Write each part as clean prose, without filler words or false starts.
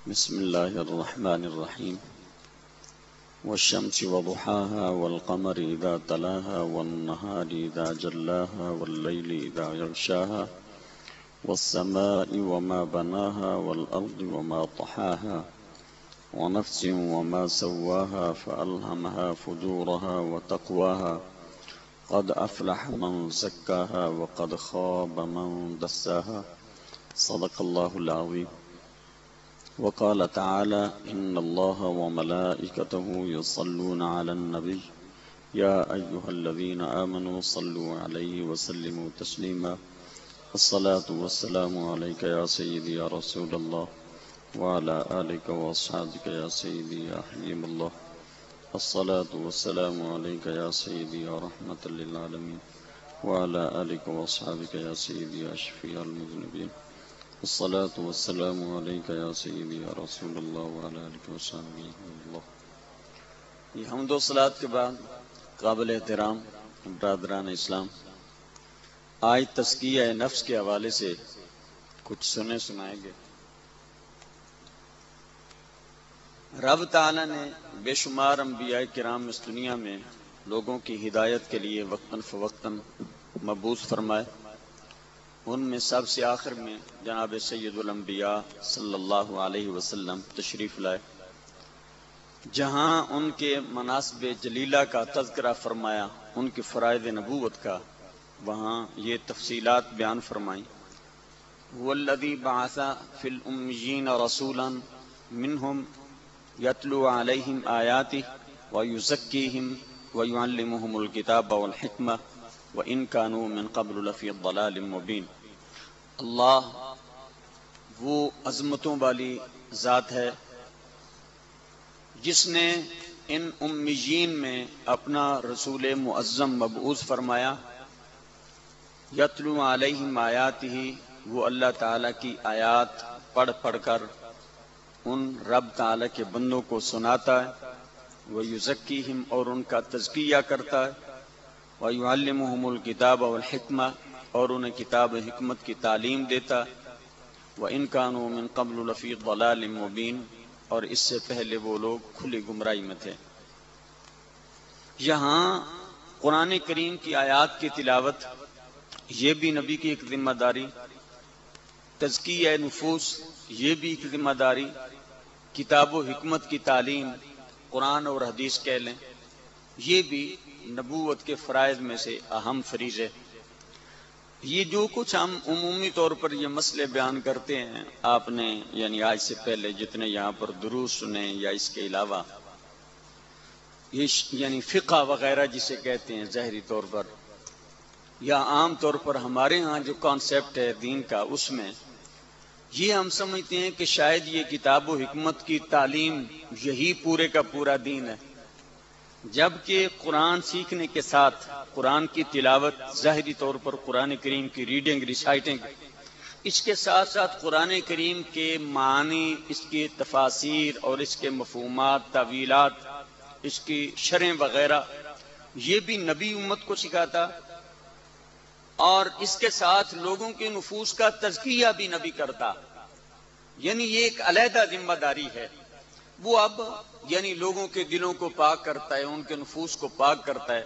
بسم الله الرحمن الرحيم والشمس وضحاها والقمر إذا تلاها والنهار إذا جلاها والليل إذا يغشاها والسماء وما بناها والأرض وما طحاها ونفس وما سواها فألهمها فجورها وتقواها قد أفلح من زكاها وقد خاب من دساها صدق الله العظيم. وقال تعالى إن الله وملائكته يصلون على النبي يا أيها الذين آمنوا صلوا عليه وسلموا تسليما الصلاة والسلام عليك يا سيدي يا رسول الله وعلى آلك وأصحابك يا سيدي يا حبيب الله الصلاة والسلام عليك يا سيدي يا رحمة للعالمين وعلى آلك وأصحابك يا سيدي يا شفيع المذنبين الصلاة والسلام عليك يا سيدي يا رسول الله وعلى آلك وصحبه الله. یہ حمد و صلات کے بعد قابل احترام برادران اسلام، آج تزکیہ نفس کے حوالے سے کچھ سنائیں گے. رب تعالیٰ نے بے شمار انبیاء کرام اس دنیا میں لوگوں کی ہدایت کے لیے وقتاً فوقتاً مبعوث فرمائے. ان میں سب سے آخر میں جناب سید الانبیاء صلی اللہ علیہ وسلم تشریف لائے، جہاں ان کے مناصب جلیلہ کا تذکرہ فرمایا، ان کی فرائض نبوت کا، وہاں یہ تفصیلات بیان فرمائیں. والذی بعث فی الامیین رسولا منہم یتلو علیہم آیاتہ ویزکیہم ویعلمہم الکتاب والحکمہ وَإِن كَانُوا مِن قَبْلُ لَفِي ضَلَالٍ مُبِينٍ. اللہ وہ عظمتوں والی ذات ہے جس نے ان امیین میں اپنا رسول معظم مبعوث فرمایا. یتلو علیہم آیاتہ، وہ اللہ تعالیٰ کی آیات پڑھ پڑھ کر ان رب تعالیٰ کے بندوں کو سناتا ہے. وَيُزَكِّيهِمْ، اور ان کا تزکیہ کرتا ہے. وَيُعَلِّمُهُمُ الْكِتَابَ وَالْحِكْمَةَ، اور انہیں کتاب حکمت کی تعلیم دیتا. وَإِن كَانُوا مِن قَبْلُ لَفِي ضَلَالٍ مُبِينٍ، اور اس سے پہلے وہ لوگ کھلی گمراہی میں تھے. یہاں قرآن کریم کی آیات کی تلاوت یہ بھی نبی کی ایک ذمہ داری، تزکیہ نفوس یہ بھی ایک ذمہ داری، کتاب و حکمت کی تعلیم قرآن اور حدیث کہہ لیں، یہ بھی نبوت کے فرائض میں سے اہم فریضے. یہ جو کچھ ہم عمومی طور پر یہ مسئلے بیان کرتے ہیں، آپ نے یعنی آج سے پہلے جتنے یہاں پر دروس سنے یا اس کے علاوہ یہ یعنی فقہ وغیرہ جسے کہتے ہیں ظاہری طور پر، یا عام طور پر ہمارے ہاں جو کانسیپٹ ہے دین کا، اس میں یہ ہم سمجھتے ہیں کہ شاید یہ کتاب و حکمت کی تعلیم یہی پورے کا پورا دین ہے، جبکہ قرآن سیکھنے کے ساتھ قرآن کی تلاوت ظاہری طور پر قرآن کریم کی ریڈنگ ریسائٹنگ، اس کے ساتھ ساتھ قرآن کریم کے معنی، اس کی تفاسیر اور اس کے مفہومات، تعویلات، اس کی شرح وغیرہ، یہ بھی نبی امت کو سکھاتا. اور اس کے ساتھ لوگوں کے نفوس کا تزکیہ بھی نبی کرتا. یعنی یہ ایک علیحدہ ذمہ داری ہے. وہ اب یعنی لوگوں کے دلوں کو پاک کرتا ہے، ان کے نفوس کو پاک کرتا ہے.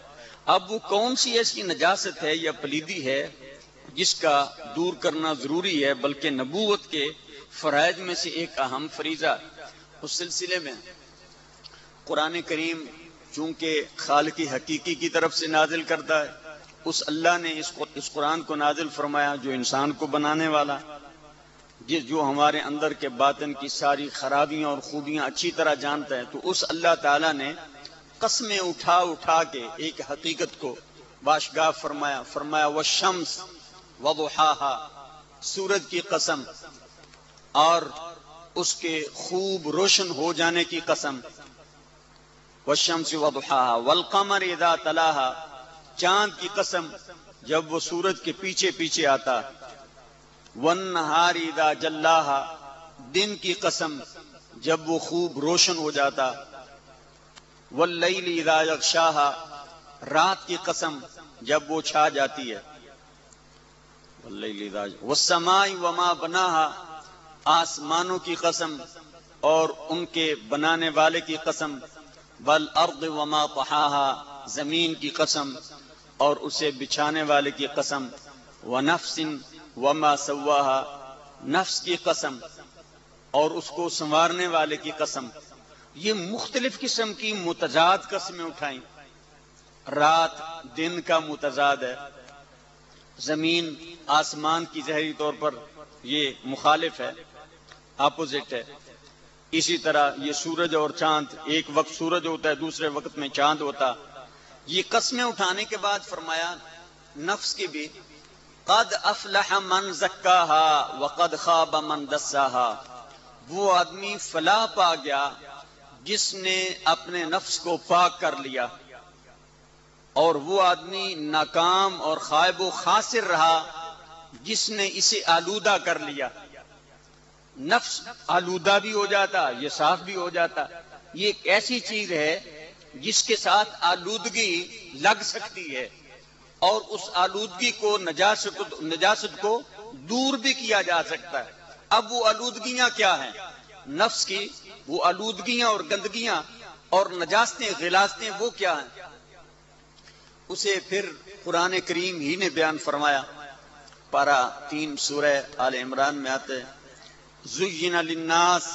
اب وہ کون سی ایسی نجاست ہے یا پلیدی ہے جس کا دور کرنا ضروری ہے، بلکہ نبوت کے فرائض میں سے ایک اہم فریضہ. اس سلسلے میں قرآن کریم چونکہ خالق حقیقی کی طرف سے نازل کرتا ہے، اس اللہ نے اس قرآن کو نازل فرمایا جو انسان کو بنانے والا، جو ہمارے اندر کے باطن کی ساری خرابیاں اور خوبیاں اچھی طرح جانتا ہے. تو اس اللہ تعالیٰ نے قسمیں اٹھا اٹھا کے ایک حقیقت کو باشگاہ فرمایا والشمس وضحاها، سورج کی قسم اور اس کے خوب روشن ہو جانے کی قسم. والشمس وضحاها والقمر اذا تلاها، چاند کی قسم جب وہ سورج کے پیچھے پیچھے آتا. والنہار اذا جلاها، دن کی قسم جب وہ خوب روشن ہو جاتا. واللیل اذا یغشاها، رات کی قسم جب وہ چھا جاتی ہے. واللیل اذا والسماء وما بناها، آسمانوں کی قسم اور ان کے بنانے والے کی قسم، والارض وما طحاها، زمین کی قسم اور اسے بچھانے والے کی قسم، ونفس وما سواها، نفس کی قسم اور اس کو سنوارنے والے کی قسم۔ یہ مختلف قسم کی متضاد قسمیں اٹھائیں۔ رات دن کا متضاد ہے، زمین آسمان کی ظاہری طور پر یہ مخالف ہے، اپوزٹ ہے۔ اسی طرح یہ سورج اور چاند، ایک وقت سورج ہوتا ہے دوسرے وقت میں چاند ہوتا۔ یہ قسمیں اٹھانے کے بعد فرمایا نفس کی بھی، قد افلح من زکاها وقد خاب من دساها، وہ آدمی فلاح پا گیا جس نے اپنے نفس کو پاک کر لیا، اور وہ آدمی ناکام اور خائب و خاسر رہا جس نے اسے آلودہ کر لیا۔ نفس آلودہ بھی ہو جاتا، یہ صاف بھی ہو جاتا۔ یہ ایک ایسی چیز ہے جس کے ساتھ آلودگی لگ سکتی ہے، اور اس آلودگی کو نجاست کو دور بھی کیا جا سکتا ہے۔ اب وہ آلودگیاں کیا ہیں؟ نفس کی وہ آلودگیاں اور گندگیاں اور نجاستیں غلاظتیں وہ کیا ہیں؟ اسے پھر قرآن کریم ہی نے بیان فرمایا۔ پارہ 3 سورہ آل عمران میں آتے ہیں، زُيِّنَ لِلنَّاسِ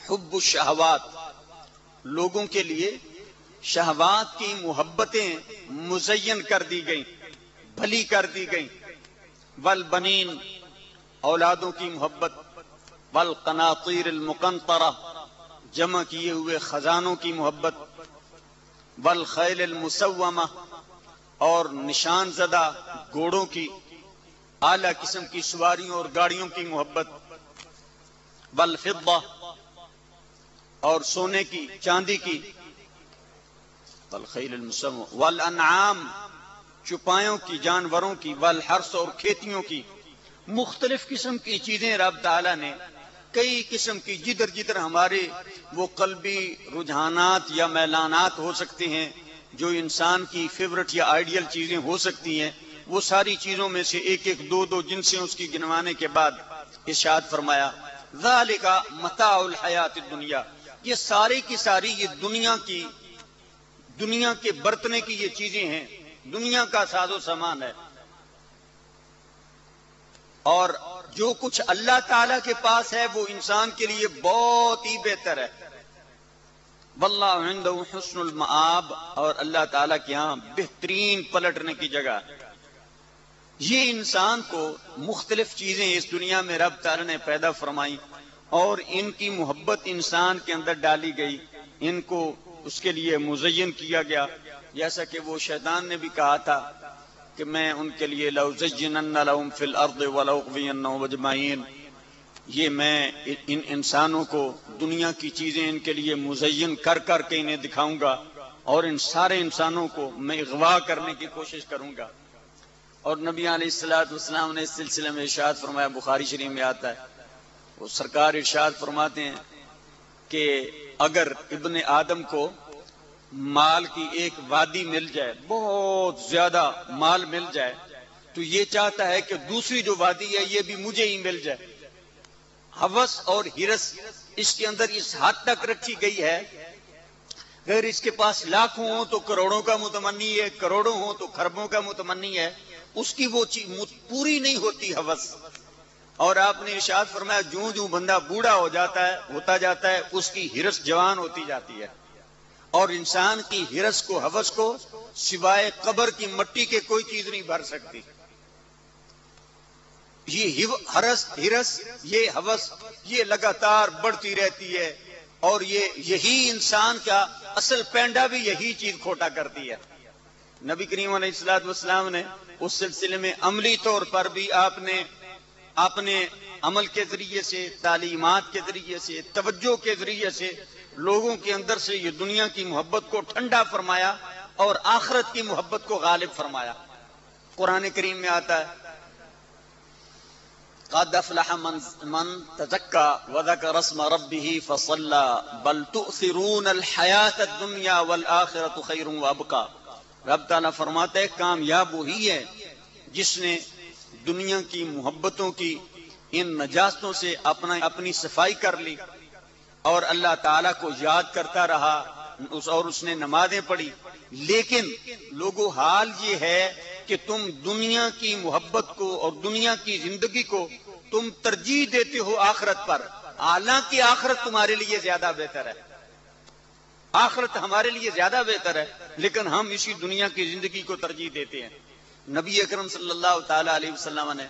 حُبُّ الشَّهَوَاتِ، لوگوں کے لیے شہوات کی محبتیں مزین کر دی گئیں، بھلی کر دی گئیں، والبنین، اولادوں کی محبت، والقناطیر المقنطرہ، جمع کیے ہوئے خزانوں کی محبت، والخیل المسومہ، اور نشان زدہ گھوڑوں کی، اعلیٰ قسم کی سواریوں اور گاڑیوں کی محبت، والفضہ، اور سونے کی چاندی کی، والخیل المسومہ، والانعام، چپایوں کی جانوروں کی، والحرث، اور کھیتیوں کی۔ مختلف قسم کی چیزیں رب تعالیٰ نے کئی قسم کی، جدھر جدھر ہمارے وہ قلبی رجحانات یا میلانات ہو سکتے ہیں، جو انسان کی فیورٹ یا آئیڈیل چیزیں ہو سکتی ہیں، وہ ساری چیزوں میں سے ایک ایک دو دو جنسیں اس کی گنوانے کے بعد ارشاد فرمایا ذالک متاع الحیات الدنیا، یہ ساری کی ساری یہ دنیا کے برتنے کی یہ چیزیں ہیں، دنیا کا ساز و سامان ہے، اور جو کچھ اللہ تعالیٰ کے پاس ہے وہ انسان کے لیے بہت ہی بہتر ہے۔ واللہ عنده حسن المآب، اور اللہ تعالیٰ کے ہاں بہترین پلٹنے کی جگہ۔ یہ انسان کو مختلف چیزیں اس دنیا میں رب تعالیٰ نے پیدا فرمائی، اور ان کی محبت انسان کے اندر ڈالی گئی، ان کو اس کے لیے مزین کیا گیا، جیسا کہ وہ شیطان نے بھی کہا تھا کہ میں ان کے لیے لَأُزَيِّنَنَّ لَهُمْ فِي الْأَرْضِ وَلَأُغْوِيَنَّهُمْ أَجْمَعِينَ، یہ میں ان انسانوں کو دنیا کی چیزیں ان کے لیے مزین کر کر کے انہیں دکھاؤں گا، اور ان سارے انسانوں کو میں اغوا کرنے کی کوشش کروں گا۔ اور نبی علیہ السلام نے اس سلسلے میں ارشاد فرمایا، بخاری شریف میں آتا ہے، وہ سرکار ارشاد فرماتے ہیں کہ اگر ابن آدم کو مال کی ایک وادی مل جائے، بہت زیادہ مال مل جائے، تو یہ چاہتا ہے کہ دوسری جو وادی ہے یہ بھی مجھے ہی مل جائے۔ ہوس اور ہرس اس کے اندر اس حد تک رکھی گئی ہے، اگر اس کے پاس لاکھوں ہوں تو کروڑوں کا متمنی ہے، کروڑوں ہوں تو خربوں کا متمنی ہے، اس کی وہ چیز پوری نہیں ہوتی ہوس۔ اور آپ نے ارشاد فرمایا جوں جوں بندہ بوڑھا ہوتا جاتا ہے اس کی ہرس جوان ہوتی جاتی ہے، اور انسان کی ہرس کو، ہوس کو سوائے قبر کی مٹی کے کوئی چیز نہیں بھر سکتی۔ یہ ہرس، یہ ہوس، یہ لگاتار بڑھتی رہتی ہے، اور یہی انسان کا اصل پینڈا بھی یہی چیز کھوٹا کرتی ہے۔ نبی کریم علیہ السلام نے اس سلسلے میں عملی طور پر بھی آپ نے اپنے عمل کے ذریعے سے، تعلیمات کے ذریعے سے، توجہ کے ذریعے سے لوگوں کے اندر سے یہ دنیا کی محبت کو ٹھنڈا فرمایا اور آخرت کی محبت کو غالب فرمایا۔ قرآن کریم میں آتا ہے قد افلح من تزکا وذکر اسم ربہ فصلی بل تؤثرون الحیاۃ الدنیا والآخرۃ خیر وابقی۔ رب تعالیٰ فرماتے ہیں کامیاب وہی ہے جس نے دنیا کی محبتوں کی ان نجاستوں سے اپنی صفائی کر لی، اور اللہ تعالیٰ کو یاد کرتا رہا اور اس نے نمازیں پڑھی، لیکن لوگوں حال یہ ہے کہ تم دنیا کی محبت کو اور دنیا کی زندگی کو تم ترجیح دیتے ہو آخرت پر، حالانکہ آخرت تمہارے لیے زیادہ بہتر ہے، آخرت ہمارے لیے زیادہ بہتر ہے، لیکن ہم اسی دنیا کی زندگی کو ترجیح دیتے ہیں۔ نبی اکرم صلی اللہ تعالی علیہ وسلم نے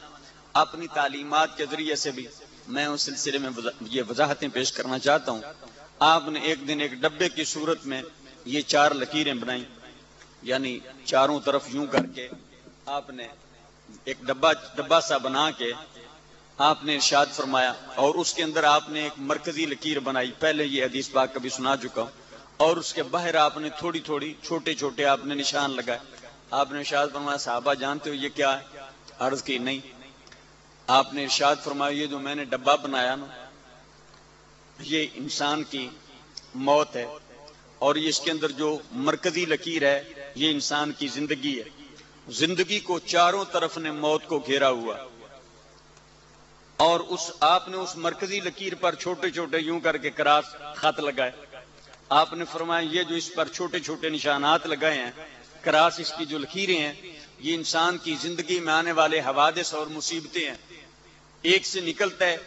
اپنی تعلیمات کے ذریعے سے بھی، میں اس سلسلے میں یہ وضاحتیں پیش کرنا چاہتا ہوں، آپ نے ایک دن ایک ڈبے کی صورت میں یہ 4 لکیریں بنائیں، یعنی چاروں طرف یوں کر کے آپ نے ایک ڈبہ سا بنا کے آپ نے ارشاد فرمایا، اور اس کے اندر آپ نے ایک مرکزی لکیر بنائی، پہلے یہ حدیث پاک کبھی سنا چکا ہوں، اور اس کے باہر آپ نے تھوڑی تھوڑی چھوٹے چھوٹے آپ نے نشان لگائے۔ آپ نے ارشاد فرمایا صحابہ جانتے ہو یہ کیا ہے؟ عرض کی نہیں۔ آپ نے ارشاد فرمایا یہ جو میں نے ڈبہ بنایا نا یہ انسان کی موت ہے، اور یہ اس کے اندر جو مرکزی لکیر ہے یہ انسان کی زندگی ہے، زندگی کو چاروں طرف نے موت کو گھیرا ہوا، اور آپ نے اس مرکزی لکیر پر چھوٹے چھوٹے یوں کر کے کراس خط لگائے۔ آپ نے فرمایا یہ جو اس پر چھوٹے چھوٹے نشانات لگائے ہیں، کراس اس کی جو لکیریں ہیں، یہ انسان کی زندگی میں آنے والے حوادث اور مصیبتیں ہیں، ایک سے نکلتا ہے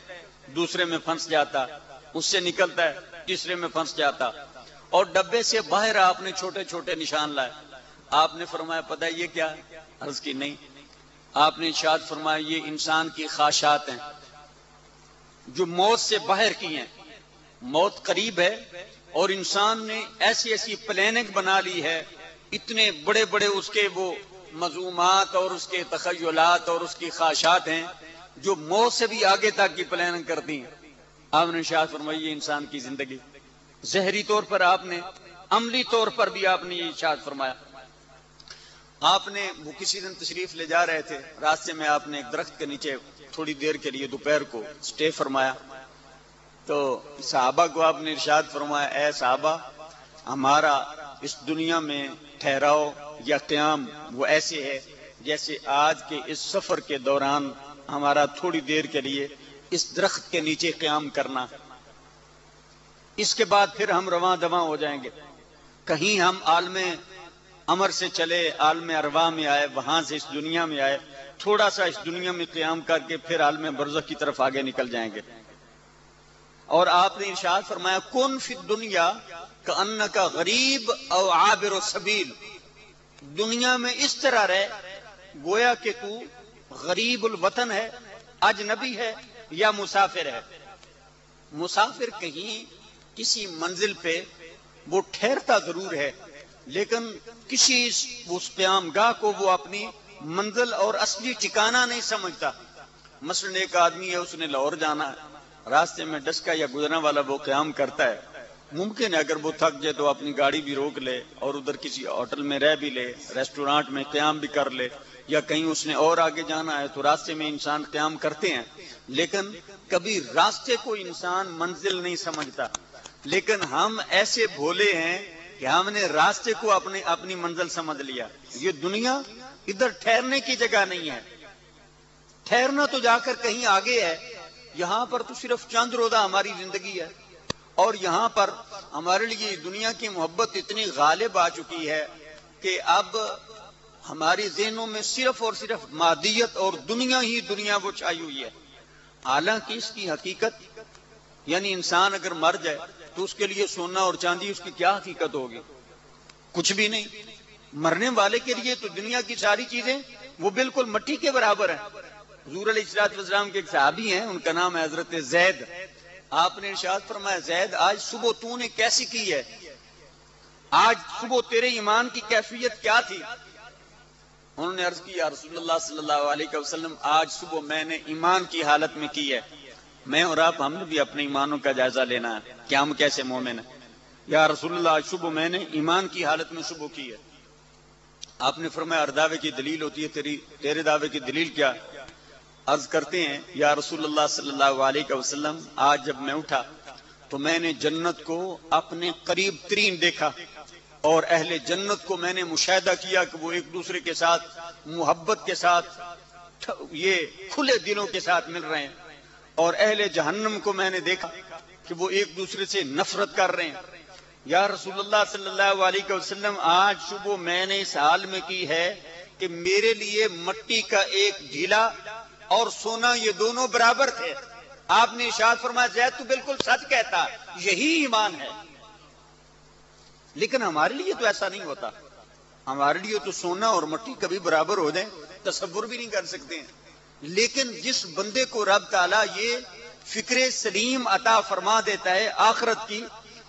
دوسرے میں پھنس جاتا، اس سے نکلتا ہے تیسرے میں پھنس جاتا، اور ڈبے سے باہر آپ نے چھوٹے چھوٹے نشان لائے۔ آپ نے فرمایا پتہ یہ کیا ہے؟ عرض کی نہیں۔ آپ نے ارشاد فرمایا یہ انسان کی خواہشات ہیں جو موت سے باہر کی ہیں، موت قریب ہے اور انسان نے ایسی ایسی پلاننگ بنا لی ہے، اتنے بڑے بڑے اس کے وہ مضمومات اور اس کے تخیلات اور اس کی خواہشات ہیں جو موت سے بھی آگے تک کی پلاننگ کرتی ہیں۔ آپ نے ارشاد فرمایا یہ انسان کی زندگی، ظاہری طور پر آپ نے، عملی طور پر بھی آپ نے یہ ارشاد فرمایا۔ آپ نے وہ کسی دن تشریف لے جا رہے تھے، راستے میں آپ نے ایک درخت کے نیچے تھوڑی دیر کے لیے دوپہر کو سٹے فرمایا، تو صحابہ کو آپ نے ارشاد فرمایا اے صحابہ ہمارا اس دنیا میں ٹھہراؤ یا قیام وہ ایسے ہے جیسے آج کے اس سفر کے دوران ہمارا تھوڑی دیر کے لیے اس درخت کے نیچے قیام کرنا، اس کے بعد پھر ہم رواں دواں ہو جائیں گے، کہیں ہم عالم امر سے چلے، عالم ارواح میں آئے، وہاں سے اس دنیا میں آئے، تھوڑا سا اس دنیا میں قیام کر کے پھر عالم برزخ کی طرف آگے نکل جائیں گے۔ اور آپ نے ارشاد فرمایا کن فی الدنیا کأنک غریب او عابر السبیل، دنیا میں اس طرح رہ گویا کہ تو غریب الوطن ہے، اجنبی ہے یا مسافر ہے۔ مسافر کہیں کسی منزل پہ وہ ٹھہرتا ضرور ہے لیکن کسی اس قیام گاہ کو وہ اپنی منزل اور اصلی ٹھکانہ نہیں سمجھتا۔ مثلا ایک آدمی ہے اس نے لاہور جانا ہے، راستے میں ڈسکا یا گزرنے والا وہ قیام کرتا ہے، ممکن ہے اگر وہ تھک جائے تو اپنی گاڑی بھی روک لے اور ادھر کسی ہوٹل میں رہ بھی لے، ریسٹورانٹ میں قیام بھی کر لے، یا کہیں اس نے اور آگے جانا ہے تو راستے میں انسان قیام کرتے ہیں، لیکن کبھی راستے کو انسان منزل نہیں سمجھتا۔ لیکن ہم ایسے بھولے ہیں کہ ہم نے راستے کو اپنی منزل سمجھ لیا۔ یہ دنیا ادھر ٹھہرنے کی جگہ نہیں ہے، ٹھہرنا تو جا کر کہیں آگے ہے، یہاں پر تو صرف چند روزہ ہماری زندگی ہے، اور یہاں پر ہمارے لیے دنیا کی محبت اتنی غالب آ چکی ہے کہ اب ہماری ذہنوں میں صرف اور صرف مادیت اور دنیا ہی دنیا وہ چھائی ہوئی ہے، حالانکہ اس کی حقیقت یعنی انسان اگر مر جائے تو اس کے لیے سونا اور چاندی اس کی کیا حقیقت ہوگی؟ کچھ بھی نہیں۔ مرنے والے کے لیے تو دنیا کی ساری چیزیں وہ بالکل مٹی کے برابر ہیں۔ حضور علیہ الصلوۃ والسلام کے ایک صحابی ہیں، ان کا نام ہے حضرت زید۔ آپ نے ارشاد فرمایا زید آج صبح تو نے کیسی کی ہے؟ آج صبح تیرے ایمان کی کیفیت کیا تھی؟ انہوں نے عرض کی یا رسول اللہ صلی اللہ علیہ وسلم آج صبح میں نے ایمان کی حالت میں کی ہے، میں اور آپ ہم نے بھی اپنے ایمانوں کا جائزہ لینا ہے کہ ہم کیسے مومن ہیں۔ یا رسول اللہ آج صبح میں نے ایمان کی حالت میں صبح کی ہے۔ آپ نے فرمایا ہر دعوے کی دلیل ہوتی ہے، تیرے دعوے کی دلیل کیا؟ عرض کرتے ہیں یا رسول اللہ صلی اللہ علیہ وسلم آج جب میں اٹھا تو میں نے جنت کو اپنے قریب ترین دیکھا، اور اہل جنت کو میں نے مشاہدہ کیا کہ وہ ایک دوسرے کے ساتھ محبت کے ساتھ یہ کھلے دلوں کے ساتھ مل رہے ہیں، اور اہل جہنم کو میں نے دیکھا کہ وہ ایک دوسرے سے نفرت کر رہے ہیں. یا رسول اللہ صلی اللہ علیہ وسلم آج صبح میں نے اس حال میں کی ہے کہ میرے لیے مٹی کا ایک ڈھیلا اور سونا یہ دونوں برابر تھے. آپ نے ارشاد فرمایا زید تو بالکل سچ کہتا، یہی ایمان ہے. لیکن ہمارے لیے تو ایسا نہیں ہوتا. ہمارے لیے تو سونا اور مٹی کبھی برابر ہو جائیں تصور بھی نہیں کر سکتے ہیں. لیکن جس بندے کو رب تعالیٰ یہ فکر سلیم عطا فرما دیتا ہے آخرت کی،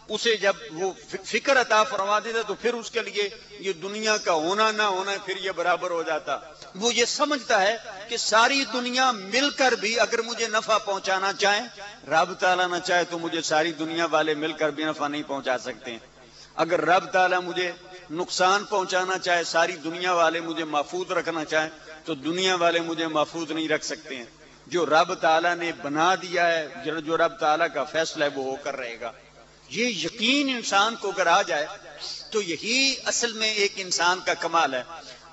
اسے جب وہ فکر عطا فرما دیتا ہے تو پھر اس کے لیے یہ دنیا کا ہونا نہ ہونا پھر یہ برابر ہو جاتا. وہ یہ سمجھتا ہے کہ ساری دنیا مل کر بھی اگر مجھے نفع پہنچانا چاہیں، رب تعالیٰ نہ چاہے تو مجھے ساری دنیا والے مل کر بھی نفع نہیں پہنچا سکتے ہیں. اگر رب تعالیٰ مجھے نقصان پہنچانا چاہے، ساری دنیا والے مجھے محفوظ رکھنا چاہیں تو دنیا والے مجھے محفوظ نہیں رکھ سکتے ہیں. جو رب تعالیٰ نے بنا دیا ہے، جو رب تعالیٰ کا فیصلہ ہے وہ ہو کر رہے گا. یہ یقین انسان کو اگر آ جائے تو یہی اصل میں ایک انسان کا کمال ہے.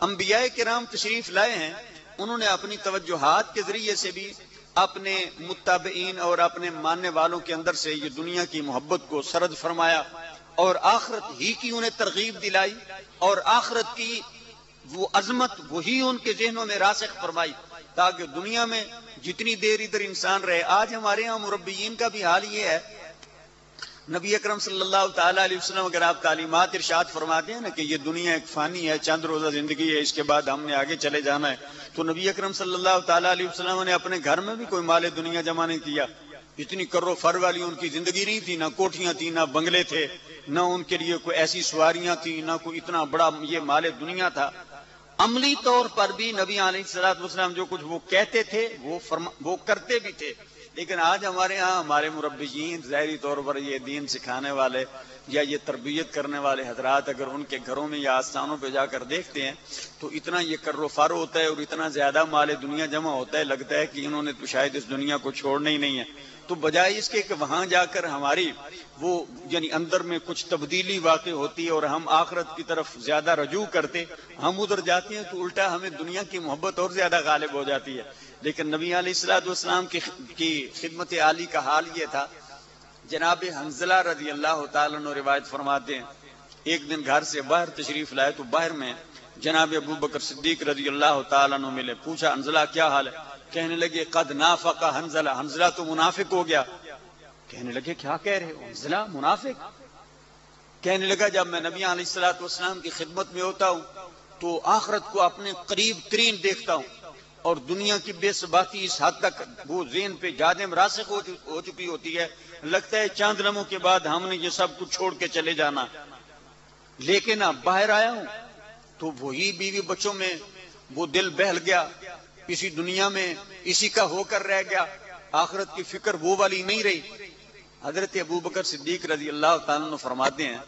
انبیاء کرام تشریف لائے ہیں، انہوں نے اپنی توجہات کے ذریعے سے بھی اپنے متابعین اور اپنے ماننے والوں کے اندر سے یہ دنیا کی محبت کو سرد فرمایا اور آخرت ہی کی انہیں ترغیب دلائی اور آخرت کی وہ عظمت وہی ان کے ذہنوں میں راسخ فرمائی تاکہ دنیا میں جتنی دیر ادھر انسان رہے. آج ہمارے ہاں مربیین کا بھی حال یہ ہے. نبی اکرم صلی اللہ تعالیٰ علیہ وسلم اگر آپ تعلیمات ارشاد فرماتے ہیں نا کہ یہ دنیا ایک فانی ہے، چند روزہ زندگی ہے، اس کے بعد ہم نے آگے چلے جانا ہے، تو نبی اکرم صلی اللہ تعالیٰ علیہ وسلم نے اپنے گھر میں بھی کوئی مال دنیا جمع نہیں کیا. اتنی کرو فر والی ان کی زندگی نہیں تھی، نہ کوٹھیاں تھیں، نہ بنگلے تھے، نہ ان کے لیے کوئی ایسی سواریاں تھیں، نہ کوئی اتنا بڑا یہ مال دنیا تھا. عملی طور پر بھی نبی علیہ الصلوۃ والسلام جو کچھ وہ کہتے تھے وہ کرتے بھی تھے. لیکن آج ہمارے ہاں ہمارے مربیین ظاہری طور پر یہ دین سکھانے والے یا یہ تربیت کرنے والے حضرات اگر ان کے گھروں میں یا آستانوں پہ جا کر دیکھتے ہیں تو اتنا یہ کر و فارو ہوتا ہے اور اتنا زیادہ مال دنیا جمع ہوتا ہے، لگتا ہے کہ انہوں نے تو شاید اس دنیا کو چھوڑنا ہی نہیں ہے. تو بجائے اس کے کہ وہاں جا کر ہماری وہ یعنی اندر میں کچھ تبدیلی واقع ہوتی ہے اور ہم آخرت کی طرف زیادہ رجوع کرتے، ہم ادھر جاتے ہیں تو الٹا ہمیں دنیا کی محبت اور زیادہ غالب ہو جاتی ہے. لیکن نبی علیہ الصلوۃ والسلام کی خدمت عالی کا حال یہ تھا. جناب حنظلہ رضی اللہ تعالیٰ عنہ روایت فرماتے ہیں ایک دن گھر سے باہر تشریف لائے تو باہر میں جناب ابو بکر صدیق رضی اللہ تعالیٰ عنہ ملے. پوچھا حنظلہ کیا حال ہے؟ کہنے لگے قد نافق حنظلہ، حنظلہ تو منافق ہو گیا. کہنے لگے کیا کہہ رہے ہو حنظلہ منافق؟ کہنے لگا جب میں نبی علیہ الصلوۃ والسلام کی خدمت میں ہوتا ہوں تو آخرت کو اپنے قریب ترین دیکھتا ہوں اور دنیا کی بے ثباتی اس حد تک وہ ذہن پہ جادم راسخ ہو چکی ہوتی ہے، لگتا ہے چاند لمحوں کے بعد ہم نے یہ سب کچھ چھوڑ کے چلے جانا. لیکن اب باہر آیا ہوں تو وہی بیوی بچوں میں وہ دل بہل گیا، اسی دنیا میں اسی کا ہو کر رہ گیا، آخرت کی فکر وہ والی نہیں رہی. حضرت ابو بکر صدیق رضی اللہ تعالیٰ عنہ فرماتے ہیں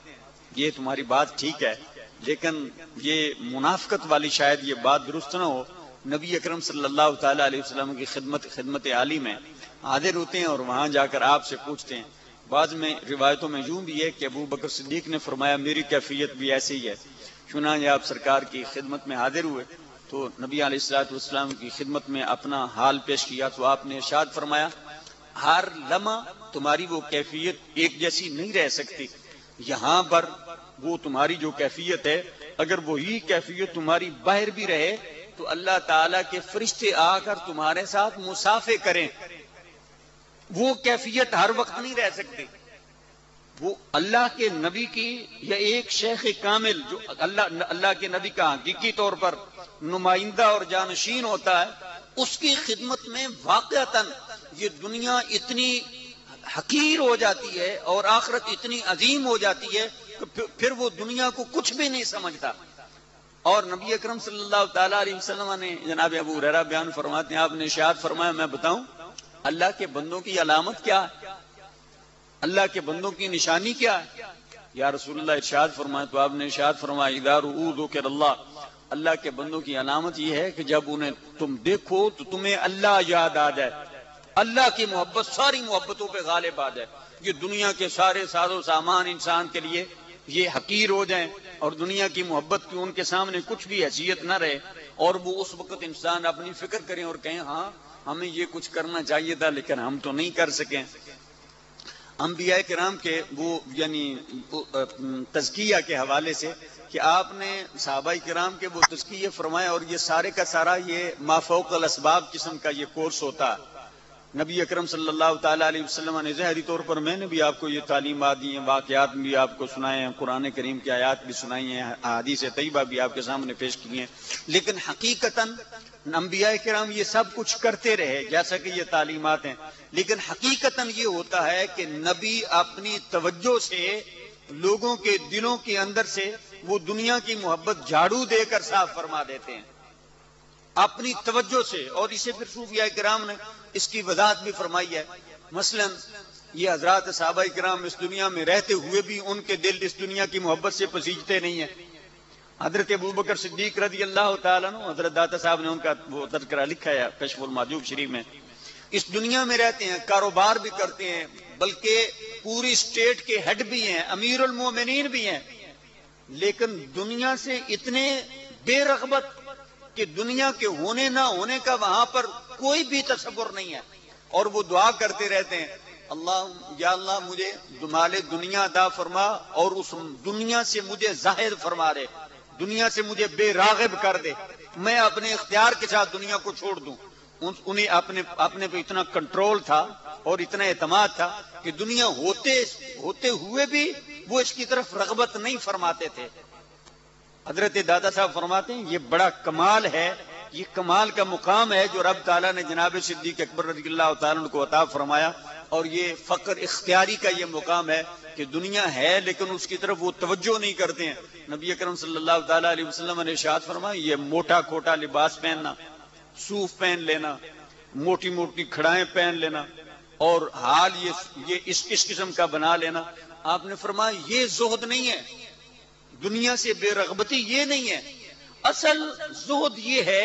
یہ تمہاری بات ٹھیک ہے لیکن یہ منافقت والی شاید یہ بات درست نہ ہو. نبی اکرم صلی اللہ تعالیٰ علیہ وسلم کی خدمت عالی میں حاضر ہوتے ہیں اور وہاں جا کر آپ سے پوچھتے ہیں. بعض میں روایتوں میں یوں بھی ہے کہ ابو بکر صدیق نے فرمایا میری کیفیت بھی ایسی ہی ہے. چنانچہ آپ سرکار کی خدمت میں حاضر ہوئے تو نبی علیہ الصلوۃ والسلام کی خدمت میں اپنا حال پیش کیا تو آپ نے ارشاد فرمایا ہر لمحہ تمہاری وہ کیفیت ایک جیسی نہیں رہ سکتی. یہاں پر وہ تمہاری جو کیفیت ہے اگر وہی کیفیت تمہاری باہر بھی رہے تو اللہ تعالیٰ کے فرشتے آ کر تمہارے ساتھ مسافے کریں. وہ کیفیت ہر وقت نہیں رہ سکتی. وہ اللہ کے نبی کی یا ایک شیخ کامل جو اللہ کے نبی کا حقیقی طور پر نمائندہ اور جانشین ہوتا ہے اس کی خدمت میں واقعتاً یہ دنیا اتنی حقیر ہو جاتی ہے اور آخرت اتنی عظیم ہو جاتی ہے کہ پھر وہ دنیا کو کچھ بھی نہیں سمجھتا. اور نبی اکرم صلی اللہ تعالیٰ علیہ وسلم نے جناب ابو ہریرہ بیان فرماتے ہیں آپ نے ارشاد فرمایا میں بتاؤں اللہ کے بندوں کی علامت کیا ہے، اللہ کے بندوں کی نشانی کیا ہے؟ یا رسول اللہ ارشاد فرمایا تو آپ نے ارشاد فرمایا اذا رؤوا ذکر اللہ کے بندوں کی علامت یہ ہے کہ جب انہیں تم دیکھو تو تمہیں اللہ یاد آ جائے، اللہ کی محبت ساری محبتوں پہ غالب آ جائے. یہ دنیا کے سارے ساز و سامان انسان کے لیے یہ حقیر ہو جائیں اور دنیا کی محبت کی ان کے سامنے کچھ بھی حیثیت نہ رہے اور وہ اس وقت انسان اپنی فکر کریں اور کہیں ہاں ہمیں یہ کچھ کرنا چاہیے تھا لیکن ہم تو نہیں کر سکیں. انبیاء کرام کے وہ یعنی تزکیہ کے حوالے سے کہ آپ نے صحابہ کرام کے وہ تزکیہ فرمایا، اور یہ سارے کا سارا یہ ما فوق الاسباب قسم کا یہ کورس ہوتا۔ نبی اکرم صلی اللہ تعالیٰ علیہ وسلم نے ظاہری طور پر میں نے بھی آپ کو یہ تعلیمات دی ہیں، واقعات بھی آپ کو سنائے ہیں، قرآن کریم کی آیات بھی سنائی ہیں، احادیث طیبہ بھی آپ کے سامنے پیش کی ہیں، لیکن حقیقتاً انبیاء کرام یہ سب کچھ کرتے رہے جیسا کہ یہ تعلیمات ہیں، لیکن حقیقتاً یہ ہوتا ہے کہ نبی اپنی توجہ سے لوگوں کے دلوں کے اندر سے وہ دنیا کی محبت جھاڑو دے کر صاف فرما دیتے ہیں اپنی توجہ سے، اور اسے پھر صوفیاء کرام نے اس کی وضاحت بھی فرمائی ہے۔ مثلا یہ حضرات صحابہ کرام اس دنیا میں رہتے ہوئے بھی ان کے دل اس دنیا کی محبت سے پسیجتے نہیں ہیں۔ حضرت ابوبکر صدیق رضی اللہ تعالیٰ عنہ، حضرت داتا صاحب نے ان کا وہ تذکرہ لکھا ہے کشف المحجوب شریف میں، اس دنیا میں رہتے ہیں، کاروبار بھی کرتے ہیں، بلکہ پوری اسٹیٹ کے ہیڈ بھی ہیں، امیر المومنین بھی ہیں، لیکن دنیا سے اتنے بے رغبت کہ دنیا کے ہونے نہ ہونے کا وہاں پر کوئی بھی تصور نہیں ہے، اور وہ دعا کرتے رہتے ہیں، اللہ یا اللہ مجھے مال دنیا عطا فرما اور اس دنیا سے مجھے زاہد فرما دے، دنیا سے مجھے بے راغب کر دے، میں اپنے اختیار کے ساتھ دنیا کو چھوڑ دوں۔ انہیں اپنے پہ اتنا کنٹرول تھا اور اتنا اعتماد تھا کہ دنیا ہوتے ہوئے بھی وہ اس کی طرف رغبت نہیں فرماتے تھے۔ حضرت دادا صاحب فرماتے ہیں یہ بڑا کمال ہے، یہ کمال کا مقام ہے جو رب تعالیٰ نے جناب صدیق اکبر رضی اللہ تعالیٰ عنہ کو عطا فرمایا، اور یہ فقر اختیاری کا یہ مقام ہے کہ دنیا ہے لیکن اس کی طرف وہ توجہ نہیں کرتے ہیں۔ نبی اکرم صلی اللہ تعالیٰ علیہ وسلم نے ارشاد فرمایا یہ موٹا کھوٹا لباس پہننا، صوف پہن لینا، موٹی موٹی کھڑائیں پہن لینا، اور حال یہ اس قسم کا بنا لینا، آپ نے فرمایا یہ زہد نہیں ہے، دنیا سے بے رغبتی یہ نہیں ہے، اصل زہد یہ ہے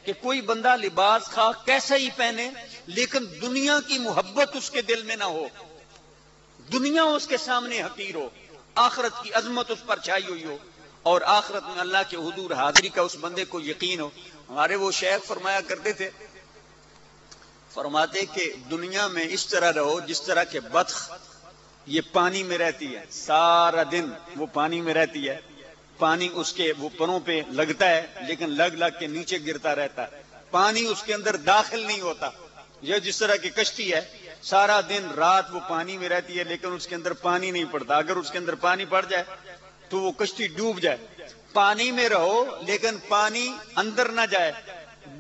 کہ کوئی بندہ لباس خواہ کیسا ہی پہنے لیکن دنیا کی محبت اس کے دل میں نہ ہو، دنیا اس کے سامنے حقیر ہو، آخرت کی عظمت اس پر چھائی ہوئی ہو، اور آخرت میں اللہ کے حضور حاضری کا اس بندے کو یقین ہو۔ ہمارے وہ شیخ فرمایا کرتے تھے، فرماتے کہ دنیا میں اس طرح رہو جس طرح کہ بطخ یہ پانی میں رہتی ہے، سارا دن وہ پانی میں رہتی ہے، پانی اس کے وہ پروں پہ لگتا ہے لیکن لگ کے نیچے گرتا رہتا ہے، پانی اس کے اندر داخل نہیں ہوتا۔ یہ جس طرح کی کشتی ہے، سارا دن رات وہ پانی میں رہتی ہے لیکن اس کے اندر پانی نہیں پڑتا، اگر اس کے اندر پانی پڑ جائے تو وہ کشتی ڈوب جائے۔ پانی میں رہو لیکن پانی اندر نہ جائے،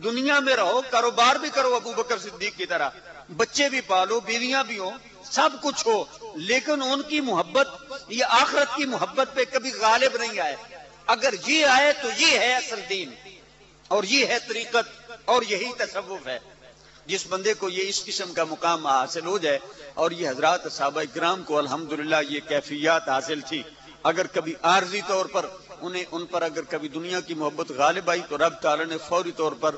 دنیا میں رہو، کاروبار بھی کرو ابوبکر صدیق کی طرح، بچے بھی پالو، بیویاں بھی ہوں، سب کچھ ہو، لیکن ان کی محبت یہ آخرت کی محبت پہ کبھی غالب نہیں آئے۔ اگر یہ آئے تو یہ ہے اصل دین، اور یہ ہے طریقت، اور یہی تصوف ہے۔ جس بندے کو یہ اس قسم کا مقام حاصل ہو جائے، اور یہ حضرات صحابہ کرام کو الحمدللہ یہ کیفیات حاصل تھی، اگر کبھی عارضی طور پر ان پر اگر کبھی دنیا کی محبت غالب آئی تو رب تعالی نے فوری طور پر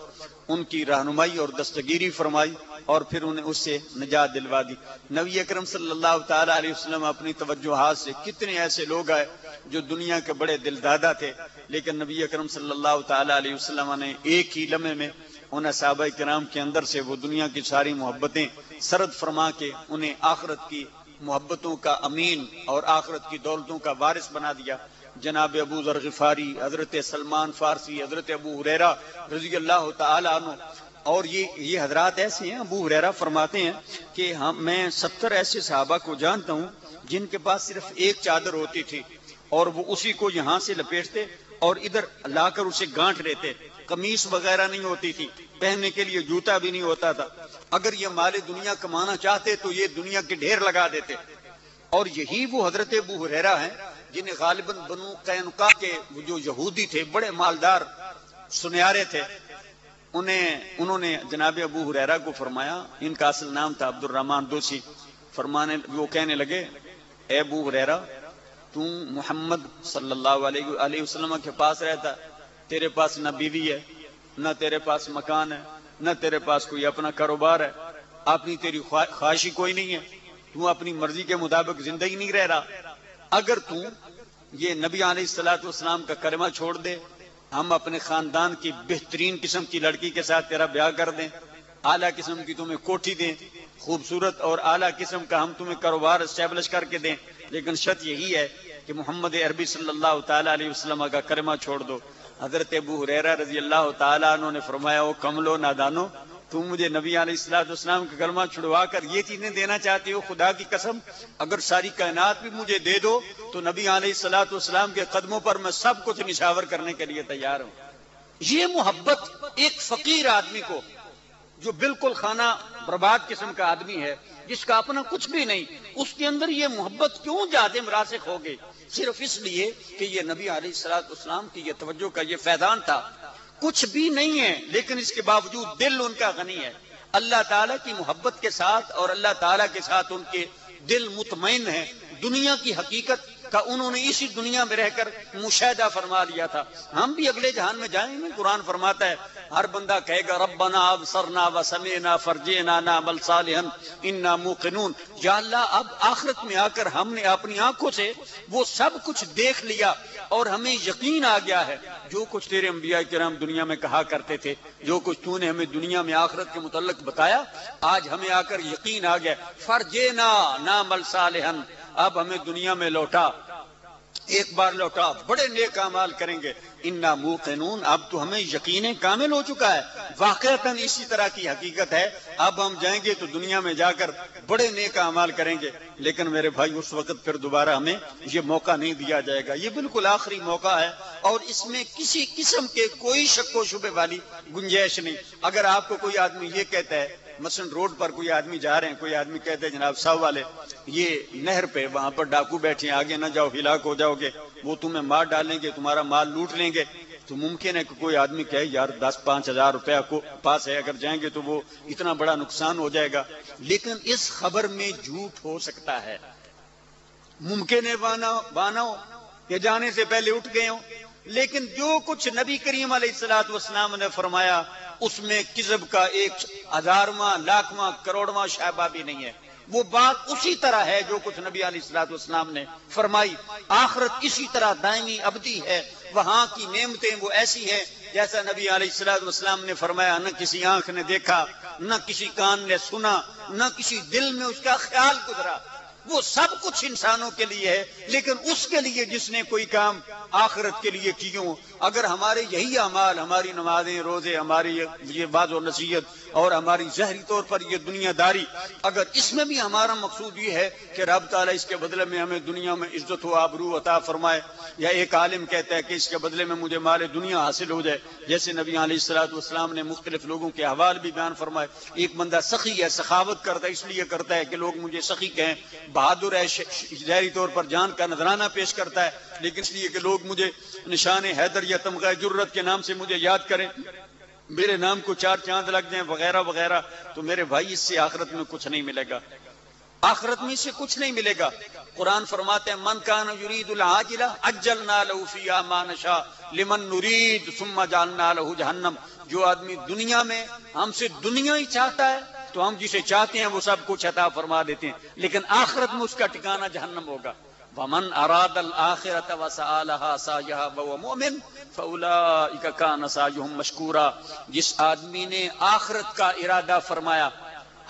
ان کی رہنمائی اور دستگیری فرمائی اور پھر انہیں اس سے نجات دلوا دی۔ نبی اکرم صلی اللہ تعالی علیہ وسلم اپنی توجہات سے کتنے ایسے لوگ آئے جو دنیا کے بڑے دل دادا تھے، لیکن نبی اکرم صلی اللہ تعالی علیہ وسلم نے ایک ہی لمحے میں ان صحابہ کرام کے اندر سے وہ دنیا کی ساری محبتیں سرد فرما کے انہیں آخرت کی محبتوں کا امین اور آخرت کی دولتوں کا وارث بنا دیا۔ جناب ابو ذر غفاری، حضرت سلمان فارسی، حضرت ابو ہریرہ رضی اللہ تعالی عنہ، اور یہ حضرات ایسے ہیں، ابو ہریرہ فرماتے ہیں کہ میں 70 ایسے صحابہ کو جانتا ہوں جن کے پاس صرف ایک چادر ہوتی تھی اور وہ اسی کو یہاں سے لپیٹتے اور ادھر لا کر اسے گانٹھ لیتے، قمیص وغیرہ نہیں ہوتی تھی، پہننے کے لیے جوتا بھی نہیں ہوتا تھا، اگر یہ مال دنیا کمانا چاہتے تو یہ دنیا کے ڈھیر لگا دیتے۔ اور یہی وہ حضرت ابو ہریرہ ہیں جنہیں غالباً بنو قینقاع کے جو یہودی تھے، بڑے مالدار سنیارے تھے، انہوں نے جناب ابو ہریرہ کو فرمایا، ان کا اصل نام تھا عبد الرحمن دوسی، وہ کہنے لگے اے ابو ہریرہ تو محمد صلی اللہ علیہ وسلم کے پاس رہتا، تیرے پاس نہ بیوی ہے، نہ تیرے پاس مکان ہے، نہ تیرے پاس کوئی اپنا کاروبار ہے، اپنی تیری خواہشی کوئی نہیں ہے، تو اپنی مرضی کے مطابق زندگی نہیں رہ رہا، اگر تو یہ نبی علیہ الصلوۃ والسلام کا کلمہ چھوڑ دے، ہم اپنے خاندان کی بہترین قسم کی لڑکی کے ساتھ تیرا بیاہ کر دیں، اعلیٰ قسم کی تمہیں کوٹھی دیں، خوبصورت اور اعلیٰ قسم کا ہم تمہیں کاروبار اسٹیبلش کر کے دیں، لیکن شرط یہی ہے کہ محمد عربی صلی اللہ تعالیٰ علیہ وسلم کا کلمہ چھوڑ دو۔ حضرت ابو ہریرہ رضی اللہ تعالیٰ عنہ نے فرمایا، او کملو نادانو، تم مجھے نبی علیہ السلام کا کلمہ چھڑوا کر یہ چیزیں دینا چاہتے ہو؟ خدا کی قسم اگر ساری کائنات بھی مجھے دے دو تو نبی علیہ السلام کے قدموں پر میں سب کچھ نشاور کرنے کے لیے تیار ہوں۔ یہ محبت ایک فقیر آدمی کو، جو بالکل خانہ برباد قسم کا آدمی ہے، جس کا اپنا کچھ بھی نہیں، اس کے اندر یہ محبت کیوں جادم راسخ ہو گئی؟ صرف اس لیے کہ یہ نبی علیہ السلام کی یہ توجہ کا یہ فیضان تھا۔ کچھ بھی نہیں ہے لیکن اس کے باوجود دل ان کا غنی ہے، اللہ تعالیٰ کی محبت کے ساتھ، اور اللہ تعالیٰ کے ساتھ ان کے دل مطمئن ہیں۔ دنیا کی حقیقت کا انہوں نے اسی دنیا میں رہ کر مشاہدہ فرما لیا تھا۔ ہم بھی اگلے جہان میں جائیں گے، قرآن فرماتا ہے ہر بندہ کہے گا ربنا ابصرنا وسمعنا فرجعنا نعمل صالحا انا موقنون، یا اللہ اب آخرت میں آ کر ہم نے اپنی آنکھوں سے وہ سب کچھ دیکھ لیا اور ہمیں یقین آ گیا ہے، جو کچھ تیرے انبیاء کرام دنیا میں کہا کرتے تھے، جو کچھ تو نے ہمیں دنیا میں آخرت کے متعلق بتایا، آج ہمیں آ کر یقین آ گیا۔ فرجعنا نعمل صالحا، اب ہمیں دنیا میں لوٹا، ایک بار لوٹا، بڑے نیک اعمال کریں گے۔ انا موقنون، اب تو ہمیں یقین کامل ہو چکا ہے، واقعتاً اسی طرح کی حقیقت ہے۔ اب ہم جائیں گے تو دنیا میں جا کر بڑے نیک اعمال کریں گے، لیکن میرے بھائی اس وقت پھر دوبارہ ہمیں یہ موقع نہیں دیا جائے گا۔ یہ بالکل آخری موقع ہے اور اس میں کسی قسم کے کوئی شک و شبے والی گنجائش نہیں۔ اگر آپ کو کوئی آدمی یہ کہتا ہے، مثلا روڈ پر کوئی آدمی جا رہے ہیں، کوئی آدمی کہتے ہیں جناب صاحب والے یہ نہر پہ وہاں پر ڈاکو بیٹھے ہیں، آگے نہ جاؤ ہلاک ہو جاؤ گے، وہ تمہیں مار ڈالیں گے، تمہارا مال لوٹ لیں گے، تو ممکن ہے کہ کوئی آدمی کہے یار 10-5 ہزار روپیہ کو پاس ہے، اگر جائیں گے تو وہ اتنا بڑا نقصان ہو جائے گا۔ لیکن اس خبر میں جھوٹ ہو سکتا ہے، ممکن ہے بانا ہو کہ جانے سے پہلے اٹھ گئے ہوں، لیکن جو کچھ نبی کریم علیہ السلام نے فرمایا اس میں کذب کا 1000واں، لاکھواں، کروڑواں شائبہ بھی نہیں ہے۔ وہ بات اسی طرح ہے جو کچھ نبی علیہ السلام نے فرمائی۔ آخرت اسی طرح دائمی ابدی ہے، وہاں کی نعمتیں وہ ایسی ہیں جیسا نبی علیہ السلام نے فرمایا، نہ کسی آنکھ نے دیکھا، نہ کسی کان نے سنا، نہ کسی دل میں اس کا خیال گزرا۔ وہ سب کچھ انسانوں کے لیے ہے، لیکن اس کے لیے جس نے کوئی کام آخرت کے لیے کیوں، اگر ہمارے یہی اعمال، ہماری نمازیں، روزے، ہماری یہ واعظ و نصیحت اور ہماری ظاہری طور پر یہ دنیا داری، اگر اس میں بھی ہمارا مقصود یہ ہے کہ رب تعالیٰ اس کے بدلے میں ہمیں دنیا میں عزت و آبرو عطا فرمائے، یا ایک عالم کہتا ہے کہ اس کے بدلے میں مجھے مال دنیا حاصل ہو جائے، جیسے نبی علیہ السلام نے مختلف لوگوں کے احوال بھی بیان فرمائے۔ ایک بندہ سخی ہے، سخاوت کرتا ہے، اس لیے کرتا ہے کہ لوگ مجھے سخی کہیں، بہادر ہے، ظاہری طور پر جان کا نذرانہ پیش کرتا ہے، لیکن اس لیے کہ لوگ مجھے نشان حیدر یا تمغہ جرت کے نام سے مجھے یاد کریں، میرے نام کو 4 چاند لگ جائیں وغیرہ وغیرہ۔ تو میرے بھائی اس سے آخرت میں کچھ نہیں ملے گا، آخرت میں سے کچھ نہیں ملے گا۔ قرآن فرماتے ہیں من کان یرید العاجلہ عجلنا له فیہا ما نشاء لمن نرید ثم جعلنا له جہنم۔ جو آدمی دنیا میں ہم سے دنیا ہی چاہتا ہے تو ہم جسے چاہتے ہیں وہ سب کچھ عطا فرما دیتے ہیں، لیکن آخرت میں اس کا ٹھکانہ جہنم ہوگا۔ ومن اراد الآخرۃ وسعى لها سعیها وهو مؤمن فاولئک کان سعیهم مشکورا۔ جس آدمی نے آخرت کا ارادہ فرمایا،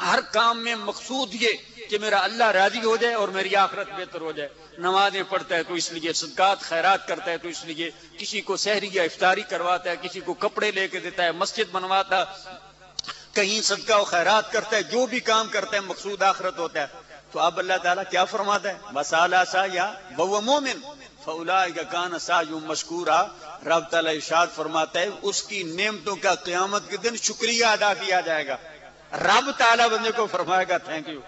ہر کام میں مقصود یہ کہ میرا اللہ راضی ہو جائے اور میری آخرت بہتر ہو جائے، نمازیں پڑھتا ہے تو اس لیے، صدقات خیرات کرتا ہے تو اس لیے، کسی کو سحری یا افطاری کرواتا ہے، کسی کو کپڑے لے کے دیتا ہے، مسجد بنواتا، کہیں صدقہ و خیرات کرتا ہے، جو بھی کام کرتا ہے مقصود آخرت ہوتا ہے۔ تو اب اللہ تعالیٰ کیا فرماتا ہے؟ وَسَعَىٰ سَعْيَهَا وَهُوَ مُؤْمِنٌ فَأُولَٰئِكَ كَانَ سَعْيُهُمْ مَشْكُورًا۔ رب تعالیٰ ارشاد فرماتا ہے اس کی نعمتوں کا قیامت کے دن شکریہ ادا کیا جائے گا۔ رب تعالیٰ بندے کو فرمائے گا تھینک یو،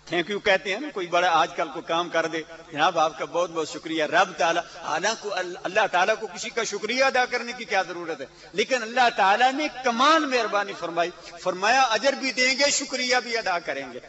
تھینک یو کہتے ہیں نا، کوئی بڑا آج کل کو کام کر دے، جناب آپ کا بہت بہت شکریہ۔ رب تعالیٰ، حالانکہ اللہ تعالیٰ کو کسی کا شکریہ ادا کرنے کی کیا ضرورت ہے، لیکن اللہ تعالیٰ نے کمال مہربانی فرمائی، فرمایا اجر بھی دیں گے، شکریہ بھی ادا کریں گے۔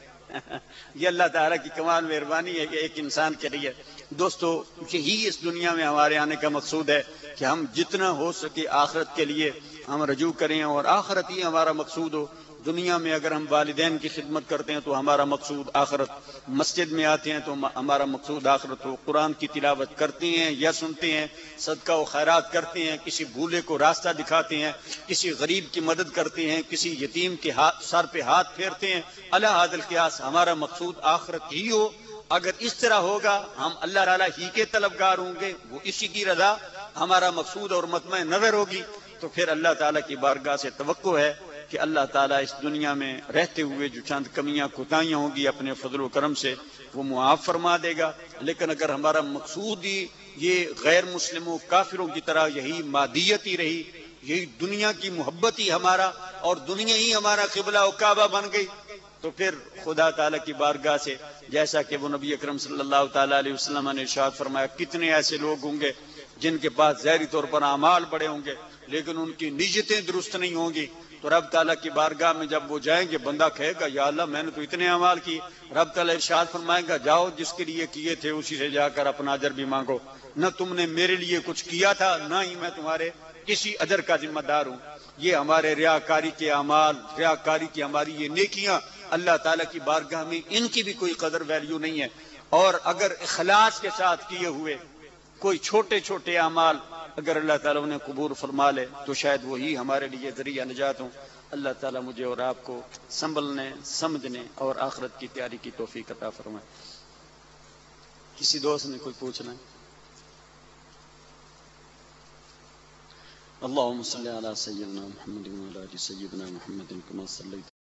یہ اللہ تعالیٰ کی کمال مہربانی ہے کہ ایک انسان کے لیے۔ دوستو یہی اس دنیا میں ہمارے آنے کا مقصود ہے کہ ہم جتنا ہو سکے آخرت کے لیے ہم رجوع کریں اور آخرت ہی ہمارا مقصود ہو۔ دنیا میں اگر ہم والدین کی خدمت کرتے ہیں تو ہمارا مقصود آخرت، مسجد میں آتے ہیں تو ہمارا مقصود آخرت ہو، قرآن کی تلاوت کرتے ہیں یا سنتے ہیں، صدقہ و خیرات کرتے ہیں، کسی بھولے کو راستہ دکھاتے ہیں، کسی غریب کی مدد کرتے ہیں، کسی یتیم کے سر پہ ہاتھ پھیرتے ہیں، علی ھذا القیاس ہمارا مقصود آخرت ہی ہو، اگر اس طرح ہوگا ہم اللہ تعالیٰ ہی کے طلبگار ہوں گے، وہ اسی کی رضا ہمارا مقصود اور مطمع نظر ہوگی، تو پھر اللہ تعالیٰ کی بارگاہ سے توقع ہے کہ اللہ تعالیٰ اس دنیا میں رہتے ہوئے جو چند کمیاں کوتاہیاں ہوں گی اپنے فضل و کرم سے وہ معاف فرما دے گا۔ لیکن اگر ہمارا مقصود ہی یہ غیر مسلموں کافروں کی طرح یہی مادیت ہی رہی، یہی دنیا کی محبت ہی ہمارا اور دنیا ہی ہمارا قبلہ و کعبہ بن گئی، تو پھر خدا تعالیٰ کی بارگاہ سے جیسا کہ وہ نبی اکرم صلی اللہ تعالیٰ علیہ وسلم نے ارشاد فرمایا، کتنے ایسے لوگ ہوں گے جن کے پاس ظاہری طور پر اعمال بڑے ہوں گے لیکن ان کی نیتیں درست نہیں ہوں گی، تو رب تعالیٰ کی بارگاہ میں جب وہ جائیں گے بندہ کہے گا یا اللہ میں نے تو اتنے اعمال کی، رب تعالیٰ ارشاد فرمائے گا جاؤ جس کے لیے کیے تھے اسی سے جا کر اپنا اجر بھی مانگو، نہ تم نے میرے لیے کچھ کیا تھا نہ ہی میں تمہارے کسی اجر کا ذمہ دار ہوں۔ یہ ہمارے ریاکاری کے اعمال، ریاکاری کی ہماری یہ نیکیاں اللہ تعالیٰ کی بارگاہ میں ان کی بھی کوئی قدر ویلیو نہیں ہے، اور اگر اخلاص کے ساتھ کیے ہوئے کوئی چھوٹے چھوٹے اعمال اگر اللہ تعالیٰ انہیں قبول فرما لے تو شاید وہی ہمارے لیے ذریعہ نجات ہوں۔ اللہ تعالیٰ مجھے اور آپ کو سنبھلنے، سمجھنے اور آخرت کی تیاری کی توفیق عطا فرمائے۔ کسی دوست نے کوئی پوچھنا ہے؟ اللهم صل على سيدنا محمد وعلى ال سيدنا محمد كما صليت